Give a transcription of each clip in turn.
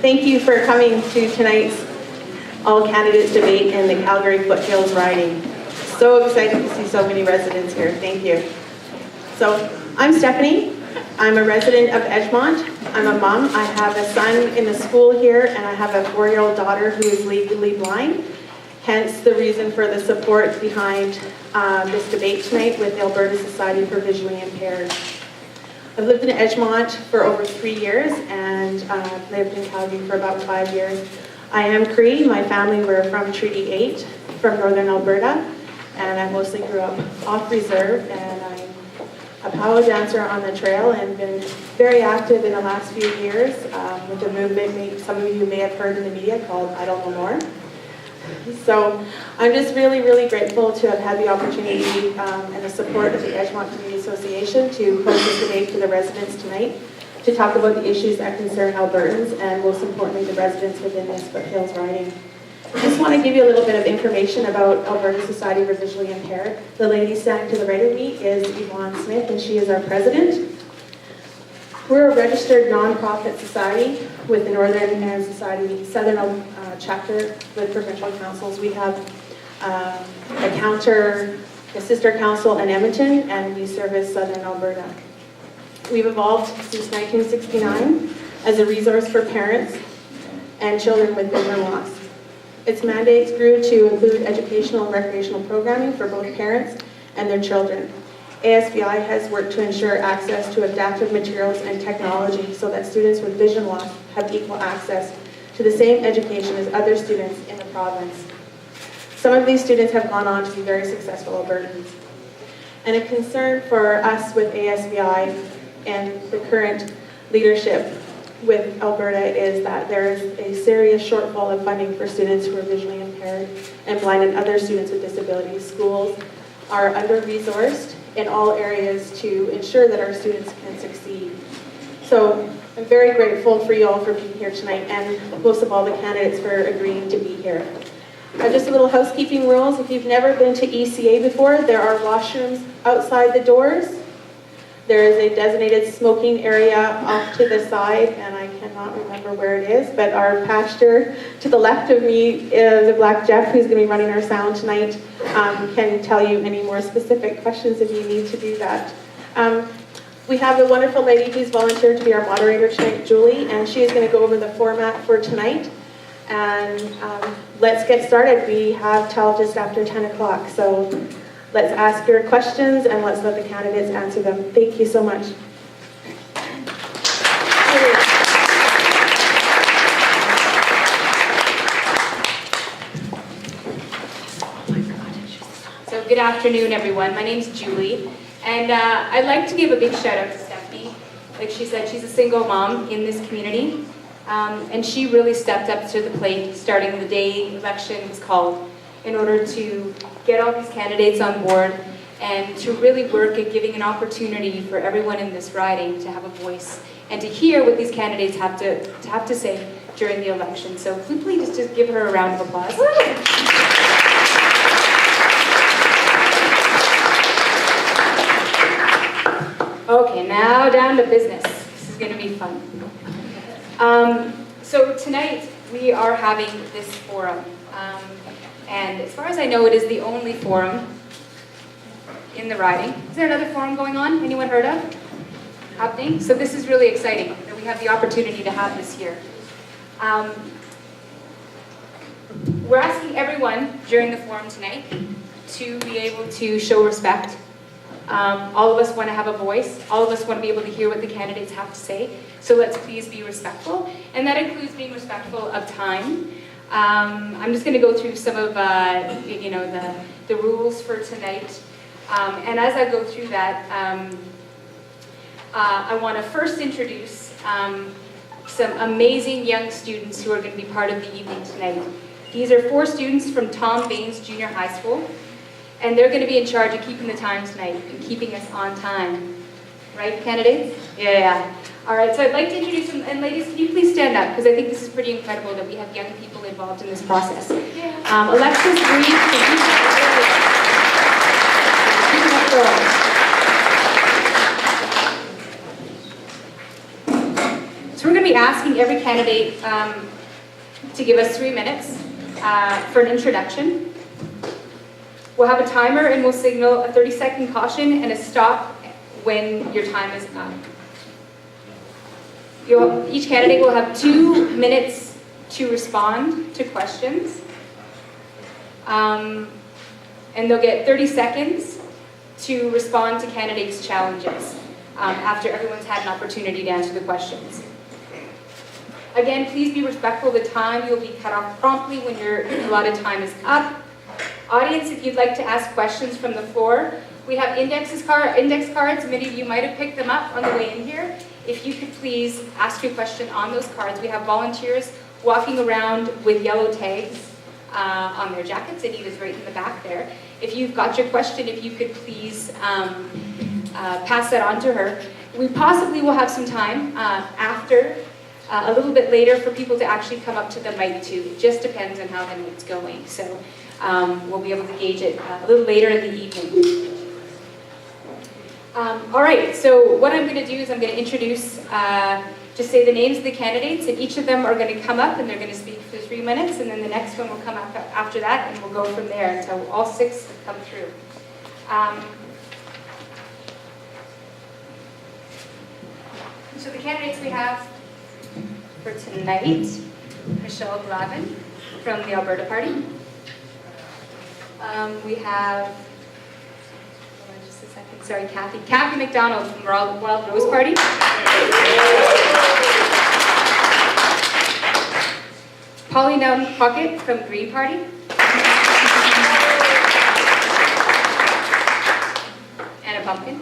Thank you for coming to tonight's All Candidates Debate in the Calgary Foothills riding. So excited to see so many residents here. Thank you. So, I'm Stephanie. I'm a resident of Edgemont. I'm a mom. I have a son in the school here, and I have a 4-year-old daughter who is legally blind. Hence the reason for the support behind this debate tonight with the Alberta Society for Visually Impaired. I've lived in Edgemont for over 3 years and lived in Calgary for about 5 years. I am Cree. My family were from Treaty 8, from Northern Alberta, and I mostly grew up off reserve, and I'm a power dancer on the trail and been very active in the last few years with a movement some of you may have heard in the media called I Don't Know More. So I'm just really grateful to have had the opportunity and the support of the Edgemont Community Association to host this debate for the residents tonight to talk about the issues that concern Albertans and most importantly the residents within this Foothills riding. I just want to give you a little bit of information about Alberta Society for Visually Impaired. The lady standing to the right of me is Yvonne Smith, and she is our president. We're a registered non-profit society with the Northern and Southern chapter with provincial councils. We have a sister council in Edmonton, and we service Southern Alberta. We've evolved since 1969 as a resource for parents and children with vision loss. Its mandates grew to include educational and recreational programming for both parents and their children. ASVI has worked to ensure access to adaptive materials and technology so that students with vision loss have equal access to the same education as other students in the province. Some of these students have gone on to be very successful Albertans. And a concern for us with ASVI and the current leadership with Alberta is that there is a serious shortfall of funding for students who are visually impaired and blind and other students with disabilities. Schools are under-resourced in all areas to ensure that our students can succeed. So I'm very grateful for you all for being here tonight, and most of all the candidates for agreeing to be here. Just a little housekeeping rules. If you've never been to ECA before, there are washrooms outside the doors. There is a designated smoking area off to the side, and I cannot remember where it is, but our pastor to the left of me, the Black Jeff, who's going to be running our sound tonight, can tell you any more specific questions if you need to do that. We have a wonderful lady who's volunteered to be our moderator tonight, Julie, and she is going to go over the format for tonight. And let's get started. We have till just after 10 o'clock, so let's ask your questions and let's let the candidates answer them. Thank you so much. So good afternoon, everyone. My name's Julie, and I'd like to give a big shout out to Stephanie. Like she said, she's a single mom in this community, and she really stepped up to the plate starting the day election was called in order to get all these candidates on board and to really work at giving an opportunity for everyone in this riding to have a voice and to hear what these candidates have to say during the election. So please just give her a round of applause. Okay, now down to business. This is going to be fun. So tonight we are having this forum. And as far as I know, it is the only forum in the riding. Is there another forum going on? Anyone heard of? Happening? So this is really exciting that we have the opportunity to have this here. We're asking everyone during the forum tonight to be able to show respect. All of us want to have a voice. All of us want to be able to hear what the candidates have to say. So let's please be respectful. And that includes being respectful of time. I'm just going to go through some of the rules for tonight. And as I go through that, I want to first introduce some amazing young students who are going to be part of the evening tonight. These are 4 students from Tom Baines Junior High School, and they're going to be in charge of keeping the time tonight and keeping us on time. Right, candidates? Yeah. All right, so I'd like to introduce them, and ladies, can you please stand up, because I think this is pretty incredible that we have young people involved in this process. Alexis Breed, So we're going to be be asking every candidate to give us 3 minutes for an introduction. We'll have a timer and we'll signal a 30-second caution and a stop when your time is up. Each candidate will have 2 minutes to respond to questions. And they'll get 30 seconds to respond to candidates' challenges after everyone's had an opportunity to answer the questions. Again, please be respectful of the time. You'll be cut off promptly when your allotted time is up. Audience, if you'd like to ask questions from the floor, we have index cards. Many of you might have picked them up on the way in here. If you could please ask your question on those cards. We have volunteers walking around with yellow tags on their jackets. Anita's right in the back there. If you've got your question, if you could please pass that on to her. We possibly will have some time after, a little bit later, for people to actually come up to the mic too. It just depends on how the night's going. So we'll be able to gauge it a little later in the evening. All right, so what I'm going to do is I'm going to introduce, just say the names of the candidates, and each of them are going to come up and they're going to speak for 3 minutes, and then the next one will come up after that, and we'll go from there until all 6 have come through. So the candidates we have for tonight: Michelle Glavin from the Alberta Party. We have, hold on just a second, sorry, Kathy McDonald from the Wild Rose Party. Polly Nowden Puckett from Green Party. And a pumpkin.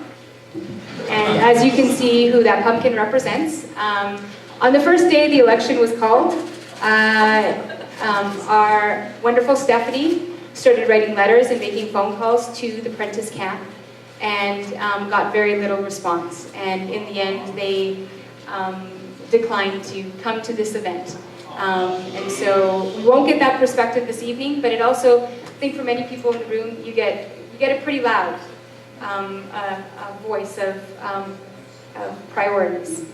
And as you can see who that pumpkin represents, on the first day the election was called, our wonderful Stephanie started writing letters and making phone calls to the Prentice camp, and got very little response. And in the end, they declined to come to this event. And so we won't get that perspective this evening, but it also, I think for many people in the room, you get a pretty loud a voice of priorities.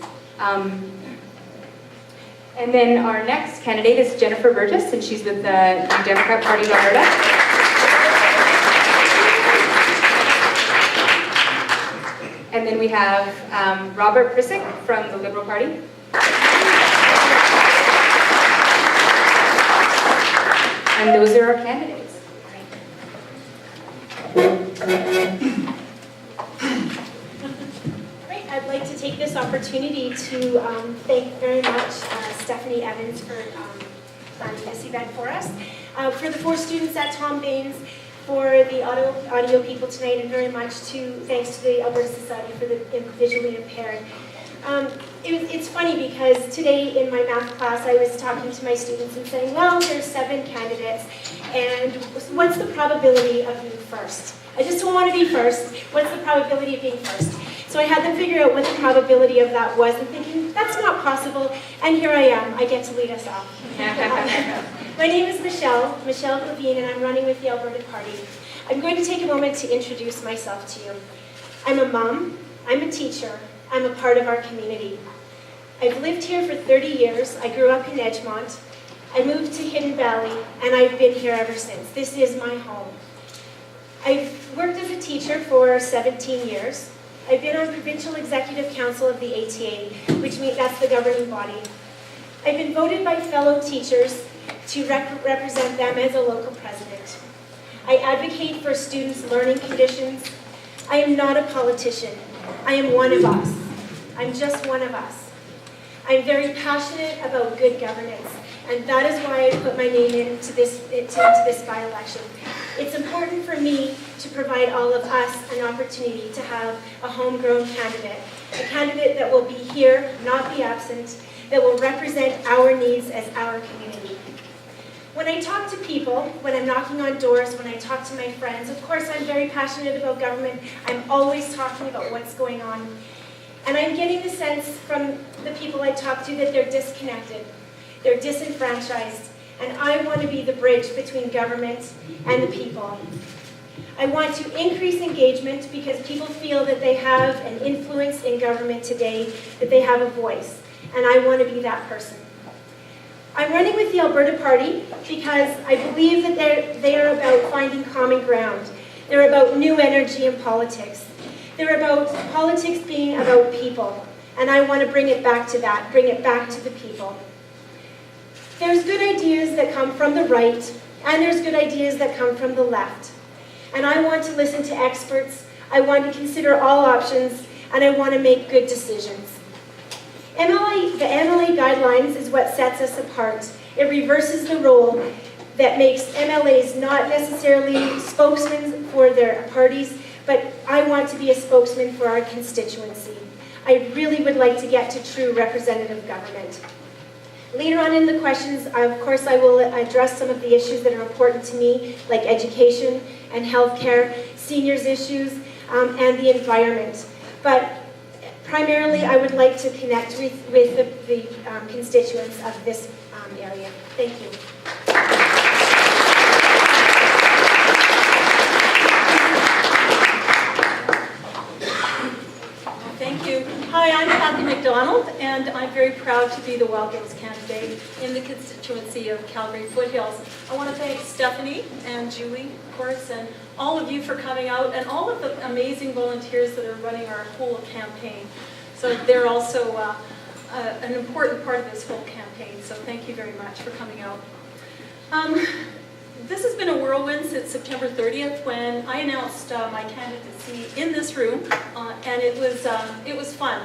And then our next candidate is Jennifer Burgess, and she's with the New Democrat Party of Alberta. And then we have Robert Prisick from the Liberal Party. And those are our candidates. Great. I'd like to take this opportunity to thank very much Stephanie Evans for planning this event for us. For the 4 students at Tom Baines, for the audio people tonight, and very much thanks to the Alberta Society for the Visually Impaired. It's funny because today in my math class I was talking to my students and saying, well, there's 7 candidates, and what's the probability of being first? I just don't want to be first. What's the probability of being first? So I had them figure out what the probability of that was, and thinking, that's not possible, and here I am. I get to lead us off. My name is Michelle Levine, and I'm running with the Alberta Party. I'm going to take a moment to introduce myself to you. I'm a mom, I'm a teacher, I'm a part of our community. I've lived here for 30 years. I grew up in Edgemont. I moved to Hidden Valley, and I've been here ever since. This is my home. I've worked as a teacher for 17 years. I've been on Provincial Executive Council of the ATA, which means that's the governing body. I've been voted by fellow teachers to represent them as a local president. I advocate for students' learning conditions. I am not a politician. I am one of us. I'm just one of us. I'm very passionate about good governance, and that is why I put my name into this by-election. It's important for me to provide all of us an opportunity to have a homegrown candidate, a candidate that will be here, not be absent, that will represent our needs as our community. When I talk to people, when I'm knocking on doors, when I talk to my friends, of course I'm very passionate about government. I'm always talking about what's going on. And I'm getting the sense from the people I talk to that they're disconnected, they're disenfranchised, and I want to be the bridge between government and the people. I want to increase engagement because people feel that they have an influence in government today, that they have a voice. and I want to be that person. I'm running with the Alberta Party because I believe that they are about finding common ground. They're about new energy in politics. They're about politics being about people, and I want to bring it back to that, bring it back to the people. There's good ideas that come from the right, and there's good ideas that come from the left. And I want to listen to experts, I want to consider all options, and I want to make good decisions. The MLA guidelines is what sets us apart. It reverses the role that makes MLAs not necessarily spokesmen for their parties, but I want to be a spokesman for our constituency. I really would like to get to true representative government. Later on in the questions, of course, I will address some of the issues that are important to me, like education and healthcare, seniors issues, and the environment. But primarily, I would like to connect with the constituents of this area. Thank you. Thank you. Hi, I'm Kathy McDonald, and I'm very proud to be the Wild Girls candidate in the constituency of Calgary Foothills. I want to thank Stephanie and Julie, of course, and all of you for coming out, and all of the amazing volunteers that are running our whole campaign. So they're also an important part of this whole campaign, so thank you very much for coming out. This has been a whirlwind since September 30th when I announced my candidacy in this room, and it was fun.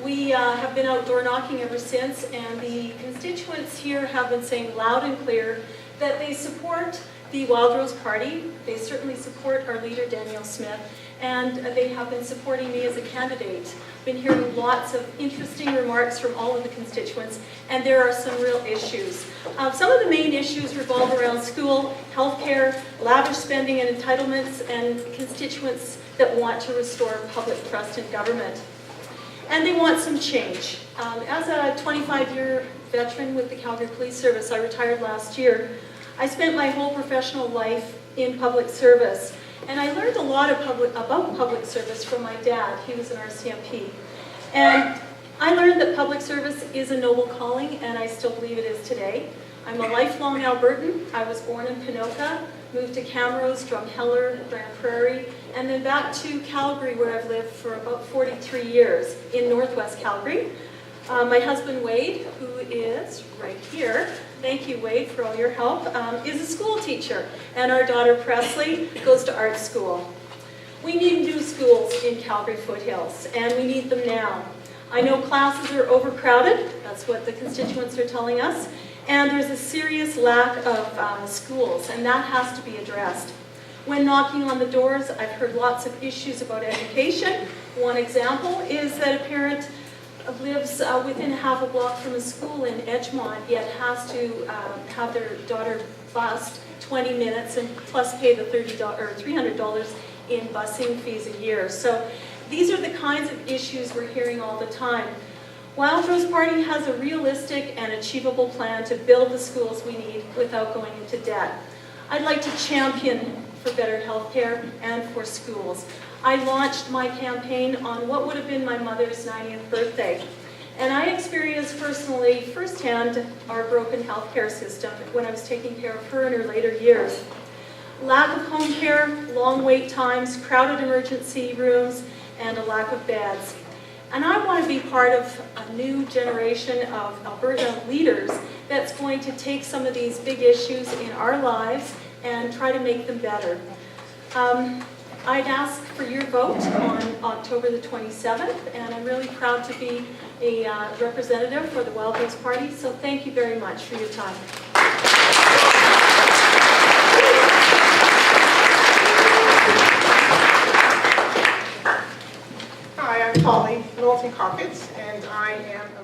We have been outdoor knocking ever since, and the constituents here have been saying loud and clear that they support the Wild Rose Party. They certainly support our leader, Danielle Smith, and they have been supporting me as a candidate. I've been hearing lots of interesting remarks from all of the constituents, and there are some real issues. Some of the main issues revolve around school, healthcare, lavish spending and entitlements, and constituents that want to restore public trust in government. And they want some change. As a 25-year veteran with the Calgary Police Service, I retired last year. I spent my whole professional life in public service, and I learned a lot about public service from my dad. He was an RCMP. And I learned that public service is a noble calling, and I still believe it is today. I'm a lifelong Albertan. I was born in Pinoka, moved to Camrose, Drumheller, Grand Prairie, and then back to Calgary, where I've lived for about 43 years in Northwest Calgary. My husband, Wade, who is right here, thank you, Wade, for all your help, is a school teacher, and our daughter, Presley, goes to art school. We need new schools in Calgary Foothills, and we need them now. I know classes are overcrowded, that's what the constituents are telling us, and there's a serious lack of schools, and that has to be addressed. When knocking on the doors, I've heard lots of issues about education. One example is that a parent lives within half a block from a school in Edgemont, yet has to have their daughter bused 20 minutes and plus pay the $300 in busing fees a year. So these are the kinds of issues we're hearing all the time. Wild Rose Party has a realistic and achievable plan to build the schools we need without going into debt. I'd like to champion for better health care and for schools. I launched my campaign on what would have been my mother's 90th birthday. And I experienced personally, firsthand, our broken healthcare system when I was taking care of her in her later years. Lack of home care, long wait times, crowded emergency rooms, and a lack of beds. And I want to be part of a new generation of Alberta leaders that's going to take some of these big issues in our lives and try to make them better. I'd ask for your vote on October the 27th, and I'm really proud to be a representative for the Wild Rose Party, so thank you very much for your time. Hi, I'm Polly Knowlton-Cockett, and I am a